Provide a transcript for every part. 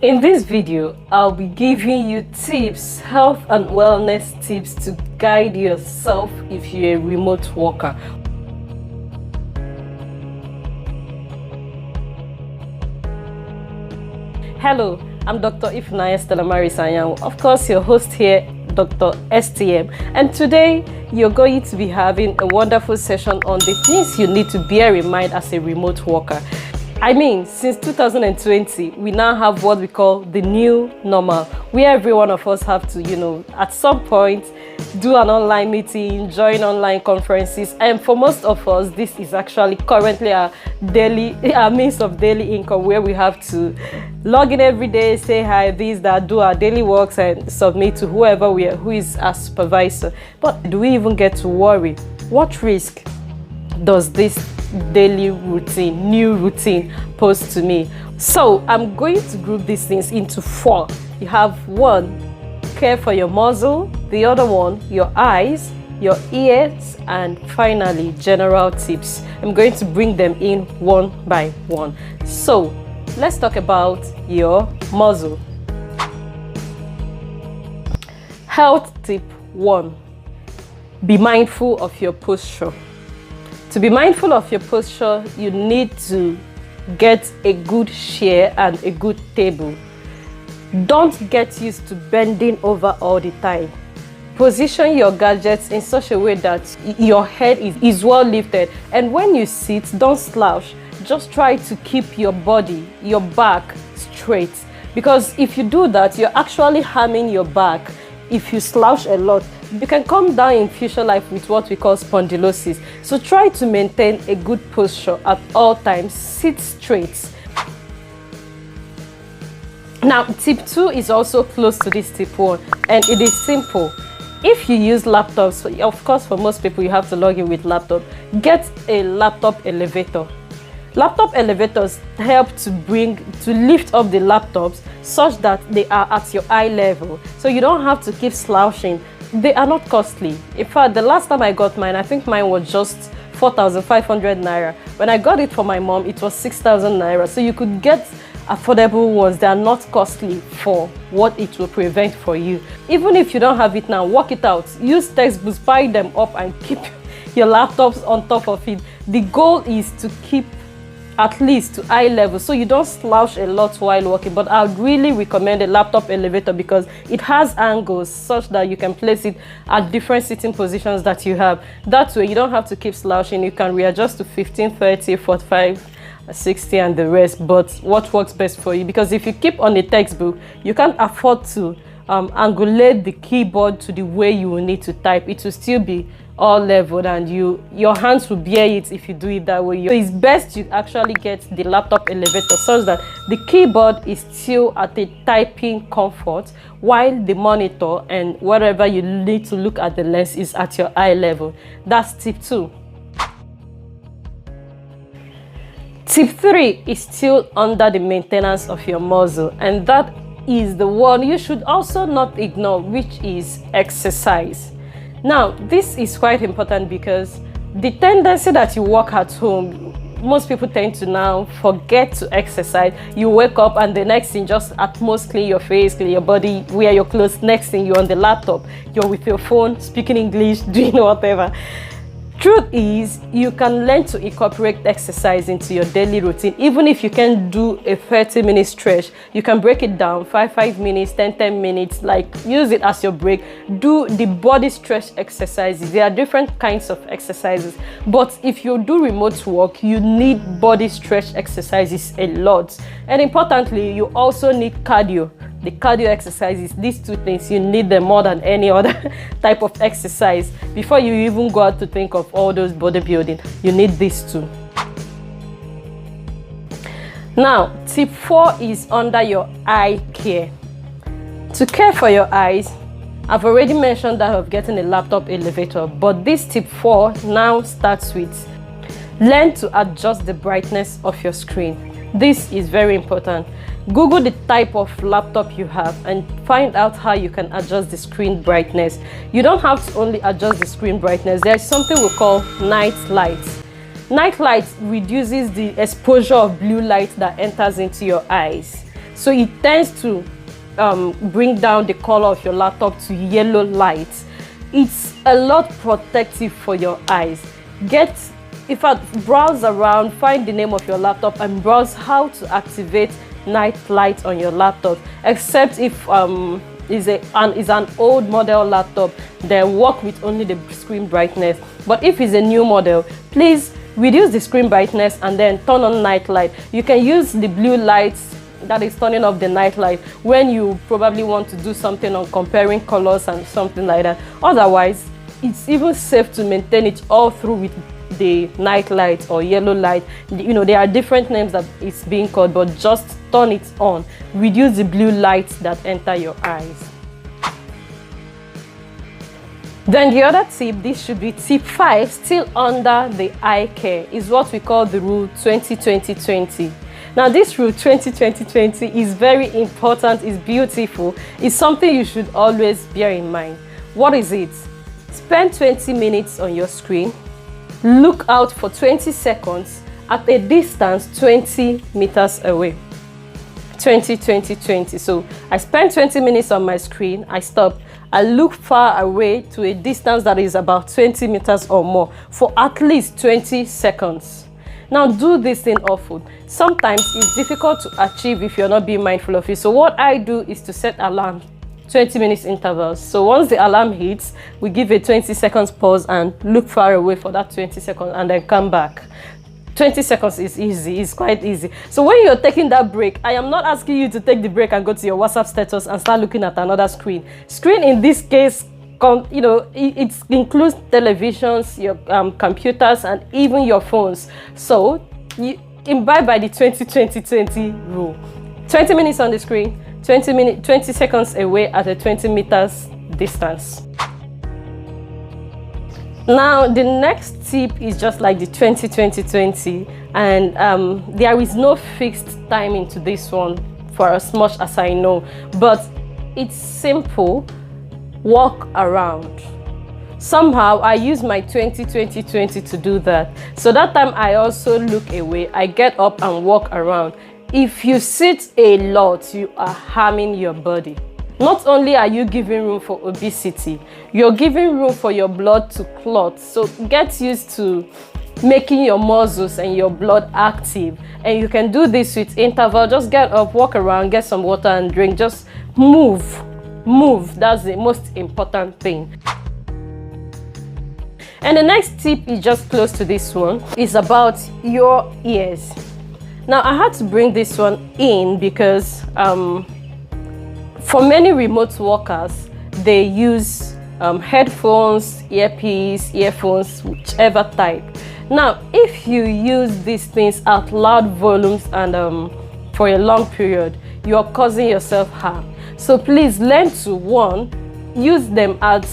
In this video, I'll be giving you tips, health and wellness tips to guide yourself if you're a remote worker. Hello, I'm Dr. Ifnaya Stelamari Sanyan, of course your host here, Dr. STM, and today you're going to be having a wonderful session on the things you need to bear in mind as a remote worker. I mean, since 2020, we now have what we call the new normal, where every one of us have to, at some point, do an online meeting, join online conferences, and for most of us, this is actually currently our means of daily income, where we have to log in every day, say hi, this, that, do our daily works, and submit to whoever who is our supervisor. But do we even get to worry? What risk does this daily routine, new routine, pose to me? So I'm going to group these things into four. You have one, care for your muzzle; the other one, your eyes, your ears, and finally general tips. I'm going to bring them in one by one. So let's talk about your muzzle. Health tip 1: be mindful of your posture. To be mindful of your posture, you need to get a good chair and a good table. Don't get used to bending over all the time. Position your gadgets in such a way that your head is well lifted, and when you sit, don't slouch. Just try to keep your body, your back straight, because if you do that, you're actually harming your back. If you slouch a lot, you can come down in future life with what we call spondylosis. So try to maintain a good posture at all times. Sit straight. Now, tip 2 is also close to this tip 1, and it is simple. If you use laptops, of course, for most people, you have to log in with laptop. Get a laptop elevator. Laptop elevators help to lift up the laptops such that they are at your eye level, so you don't have to keep slouching. They are not costly. In fact, the last time I got mine, I think mine was just 4,500 naira. When I got it for my mom, it was 6,000 naira. So you could get affordable ones that are not costly for what it will prevent for you. Even if you don't have it now, work it out. Use textbooks, buy them up, and keep your laptops on top of it. The goal is to keep at least to eye level, so you don't slouch a lot while working. But I would really recommend a laptop elevator because it has angles such that you can place it at different sitting positions that you have. That way you don't have to keep slouching. You can readjust to 15, 30, 45, 60 and the rest, but what works best for you, because if you keep on a textbook, you can't afford to angulate the keyboard to the way you will need to type. It will still be all leveled, and your hands will bear it if you do it that way. So it's best you actually get the laptop elevator such that the keyboard is still at a typing comfort, while the monitor and whatever you need to look at the lens is at your eye level. That's tip 2. Tip 3 is still under the maintenance of your muzzle, and that is the one you should also not ignore, which is exercise. Now, this is quite important because the tendency that you work at home, most people tend to now forget to exercise. You wake up and the next thing, just at most clean your face, clean your body, wear your clothes. Next thing, you're on the laptop, you're with your phone, speaking English, doing whatever. Truth is, you can learn to incorporate exercise into your daily routine. Even if you can do a 30-minute stretch, you can break it down 5 minutes, 10 minutes, like use it as your break. Do the body stretch exercises. There are different kinds of exercises, but if you do remote work, you need body stretch exercises a lot. And importantly, you also need cardio. The cardio exercises, these two things, you need them more than any other type of exercise. Before you even go out to think of all those bodybuilding, you need these two. Now, tip 4 is under your eye care. To care for your eyes, I've already mentioned that of getting a laptop elevator, but this tip 4 now starts with learn to adjust the brightness of your screen. This is very important. Google the type of laptop you have and find out how you can adjust the screen brightness. You don't have to only adjust the screen brightness. There's something we call night lights. Night light reduces the exposure of blue light that enters into your eyes. so it tends to bring down the color of your laptop to yellow light. It's a lot protective for your eyes. In fact, browse around, find the name of your laptop and browse how to activate night light on your laptop. Except if is an old model laptop, then work with only the screen brightness. But if it's a new model, please reduce the screen brightness and then turn on night light. You can use the blue lights, that is turning off the night light, when you probably want to do something on comparing colors and something like that. Otherwise, it's even safe to maintain it all through with the night light or yellow light. You know, there are different names that it's being called, but just turn it on. Reduce the blue lights that enter your eyes. Then the other tip, this should be tip 5, still under the eye care, is what we call the rule 20-20-20. Now this rule 20-20-20 is very important, it's beautiful, it's something you should always bear in mind. What is it? Spend 20 minutes on your screen, look out for 20 seconds at a distance 20 meters away. 20-20-20. So I spend 20 minutes on my screen, I stop, I look far away to a distance that is about 20 meters or more for at least 20 seconds. Now do this thing often. Sometimes it's difficult to achieve if you're not being mindful of it. So what I do is to set alarm 20 minutes intervals. So once the alarm hits, we give a 20 seconds pause and look far away for that 20 seconds and then come back. 20 seconds is easy, it's quite easy. So when you're taking that break, I am not asking you to take the break and go to your WhatsApp status and start looking at another screen. Screen in this case, you know, it includes televisions, your computers, and even your phones. So you imbibe by the 20-20-20 rule. 20 minutes on the screen, 20 seconds away at a 20 meters distance. Now the next tip is just like the 20-20-20, and there is no fixed timing to this one for as much as I know, but it's simple. Walk around. Somehow I use my 20-20-20 to do that. So that time I also look away, I get up and walk around. If you sit a lot, you are harming your body. Not only are you giving room for obesity, you're giving room for your blood to clot. So get used to making your muscles and your blood active. And you can do this with interval. Just get up, walk around, get some water and drink. Just move. That's the most important thing. And the next tip is just close to this one. It's about your ears. Now I had to bring this one in because for many remote workers, they use headphones, earpiece, earphones, whichever type. Now, if you use these things at loud volumes and for a long period, you are causing yourself harm. So please learn to, one, use them at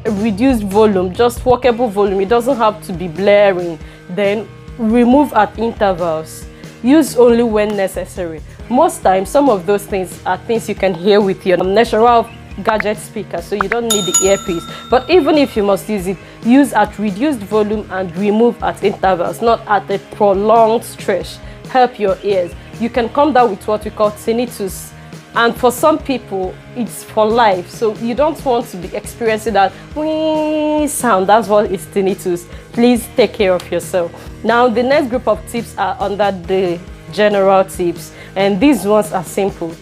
reduced volume, just workable volume. It doesn't have to be blaring. Then remove at intervals. Use only when necessary. Most times, some of those things are things you can hear with your natural gadget speaker, so you don't need the earpiece. But even if you must use it, use at reduced volume and remove at intervals, not at a prolonged stretch. Help your ears. You can come down with what we call tinnitus, and for some people it's for life, so you don't want to be experiencing that wee sound. That's what is tinnitus. Please take care of yourself. Now the next group of tips are under the general tips, and these ones are simple.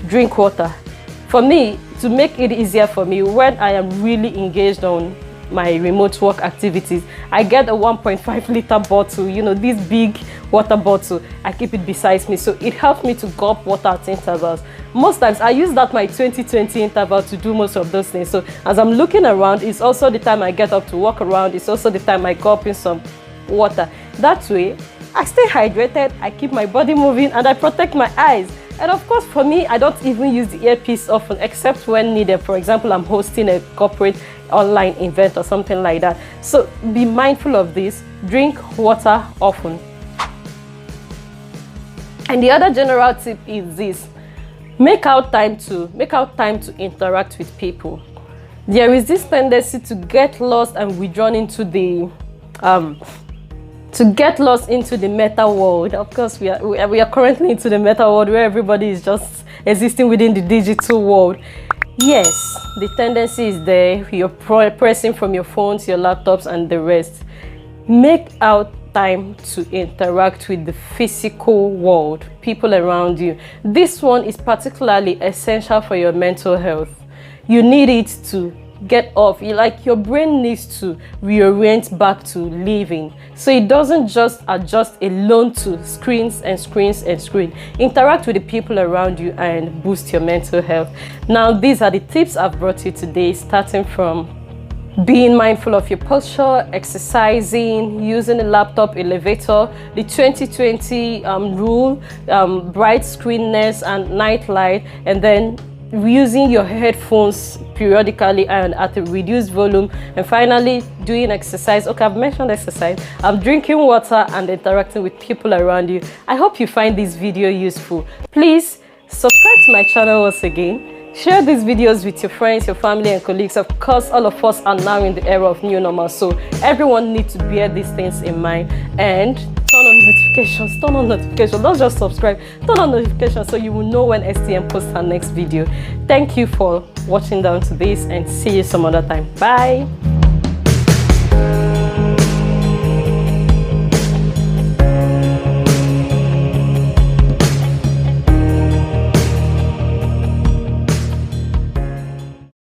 Drink water. For me, to make it easier for me when I am really engaged on my remote work activities, I get a 1.5 liter bottle, you know, this big water bottle. I keep it beside me, so it helps me to gulp water at intervals. Most times I use that my 20-20 interval to do most of those things. So as I'm looking around, it's also the time I get up to walk around. It's also the time I gulp in some water. That way I stay hydrated, I keep my body moving, and I protect my eyes. And of course, for me, I don't even use the earpiece often, except when needed. For example, I'm hosting a corporate online event or something like that. So be mindful of this. Drink water often. And the other general tip is this: make out time to interact with people. There is this tendency to get lost and withdrawn into the to get lost into the meta world. Of course, we are currently into the meta world where everybody is just existing within the digital world. Yes, the tendency is there. You're pressing from your phones, your laptops, and the rest. Make out time to interact with the physical world, people around you. This one is particularly essential for your mental health. You need it to get off. Your brain needs to reorient back to living, so it doesn't just adjust alone to screens and screens and screen. Interact with the people around you and boost your mental health. Now, these are the tips I've brought you today, starting from being mindful of your posture, exercising, using a laptop elevator, the 20/20 rule, bright screenness and night light, and then using your headphones periodically and at a reduced volume, and finally doing exercise. Okay, I've mentioned exercise. I'm drinking water and interacting with people around you. I hope you find this video useful. Please subscribe to my channel once again. Share these videos with your friends, your family, and colleagues. Of course, all of us are now in the era of new normal, so everyone needs to bear these things in mind. And turn on notifications. Don't just subscribe. Turn on notifications so you will know when STM posts her next video. Thank you for watching down to this, and see you some other time. Bye.